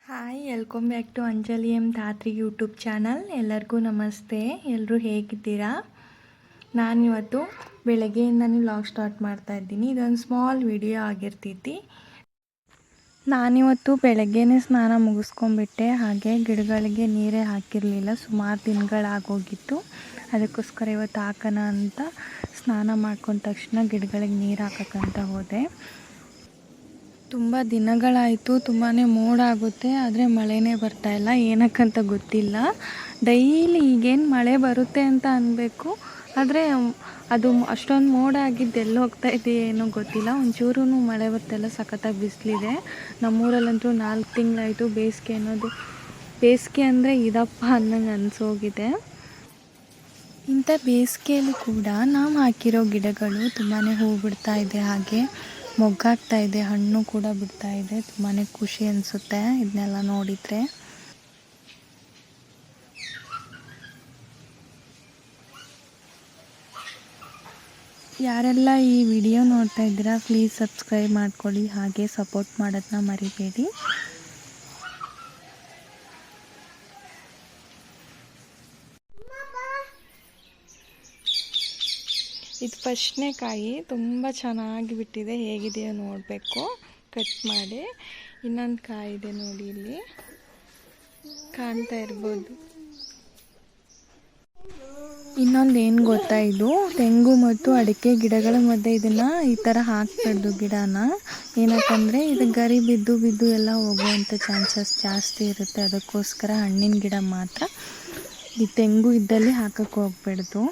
Hi, welcome back to Anjali M Dhatri YouTube channel. ಎಲ್ಲರಿಗೂ ನಮಸ್ತೆ. ಎಲ್ಲರೂ ಹೇಗಿದ್ದೀರಾ? ನಾನಿವತ್ತು ಬೆಳಗ್ಗೆಯಿಂದನೇ ವ್ಲಾಗ್ ಸ್ಟಾರ್ಟ್ ಮಾಡ್ತಾ ಇದ್ದೀನಿ. ಇದೊಂದು ಸ್ಮಾಲ್ ವಿಡಿಯೋ ಆಗಿರ್ತೈತಿ. ನಾನಿವತ್ತು ಬೆಳಗ್ಗೆನೇ ಸ್ನಾನ ಮುಗಿಸ್ಕೊಂಡ್ಬಿಟ್ಟೆ. ಹಾಗೆ ಗಿಡಗಳಿಗೆ ನೀರೇ ಹಾಕಿರಲಿಲ್ಲ, ಸುಮಾರು ದಿನಗಳಾಗೋಗಿತ್ತು. ಅದಕ್ಕೋಸ್ಕರ ಇವತ್ತು ಹಾಕೋಣ ಅಂತ ಸ್ನಾನ ಮಾಡ್ಕೊಂಡ ತಕ್ಷಣ ಗಿಡಗಳಿಗೆ ನೀರು ಹಾಕೋಕ್ಕಂತ ಹೋದೆ. ತುಂಬ ದಿನಗಳಾಯಿತು, ತುಂಬಾ ಮೋಡ ಆಗುತ್ತೆ, ಆದರೆ ಮಳೆನೇ ಬರ್ತಾಯಿಲ್ಲ. ಏನಕ್ಕಂತ ಗೊತ್ತಿಲ್ಲ. ಡೈಲಿ ಈಗೇನು ಮಳೆ ಬರುತ್ತೆ ಅಂತ ಅನ್ನಬೇಕು, ಆದರೆ ಅದು ಅಷ್ಟೊಂದು ಮೋಡ ಆಗಿದ್ದು ಎಲ್ಲಿ ಹೋಗ್ತಾ ಇದೆ ಏನೋ ಗೊತ್ತಿಲ್ಲ. ಒಂಚೂರು ಮಳೆ ಬರ್ತಾಯಿಲ್ಲ, ಸಖತ್ತಾಗಿ ಬಿಸಿಲಿದೆ. ನಮ್ಮೂರಲ್ಲಂತೂ 4 ತಿಂಗಳಾಯಿತು ಬೇಸಿಗೆ ಅನ್ನೋದು. ಬೇಸಿಗೆ ಅಂದರೆ ಇದಪ್ಪ ಅನ್ನಂಗೆ ಅನಿಸೋಗಿದೆ. ಇಂಥ ಬೇಸಿಗೆಯಲ್ಲೂ ಕೂಡ ನಾವು ಹಾಕಿರೋ ಗಿಡಗಳು ತುಂಬಾ ಹೂ ಬಿಡ್ತಾ ಇದೆ, ಹಾಗೆ ಮೊಗ್ಗಾಗ್ತಾ ಇದೆ, ಹಣ್ಣು ಕೂಡ ಬಿಡ್ತಾ ಇದೆ. ತುಂಬಾ ಖುಷಿ ಅನಿಸುತ್ತೆ ಇದನ್ನೆಲ್ಲ ನೋಡಿದರೆ. ಯಾರೆಲ್ಲ ಈ ವಿಡಿಯೋ ನೋಡ್ತಾ ಇದ್ದೀರಾ, ಪ್ಲೀಸ್ ಸಬ್ಸ್ಕ್ರೈಬ್ ಮಾಡ್ಕೊಳ್ಳಿ, ಹಾಗೆ ಸಪೋರ್ಟ್ ಮಾಡೋದನ್ನ ಮರಿಬೇಡಿ. ಇದು ಫಸ್ಟ್ನೇಕಾಯಿ, ತುಂಬ ಚೆನ್ನಾಗಿ ಬಿಟ್ಟಿದೆ. ಹೇಗಿದೆಯೋ ನೋಡಬೇಕು, ಕಟ್ ಮಾಡಿ. ಇನ್ನೊಂದು ಕಾಯಿ ಇದೆ ನೋಡಿ, ಇಲ್ಲಿ ಕಾಣ್ತಾ ಇರ್ಬೋದು. ಇನ್ನೊಂದು ಏನು ಗೊತ್ತಾ, ಇದು ತೆಂಗು ಮತ್ತು ಅಡಿಕೆ ಗಿಡಗಳ ಮಧ್ಯೆ ಇದನ್ನು ಈ ಥರ ಹಾಕ್ಬಾರ್ದು ಗಿಡನ. ಏನಕ್ಕಂದರೆ ಇದು ಗರಿ ಬಿದ್ದು ಬಿದ್ದು ಎಲ್ಲ ಹೋಗುವಂಥ ಚಾನ್ಸಸ್ ಜಾಸ್ತಿ ಇರುತ್ತೆ. ಅದಕ್ಕೋಸ್ಕರ ಹಣ್ಣಿನ ಗಿಡ ಮಾತ್ರ ಈ ತೆಂಗು ಇದ್ದಲ್ಲಿ ಹಾಕಕ್ಕೆ ಹೋಗ್ಬಾರ್ದು.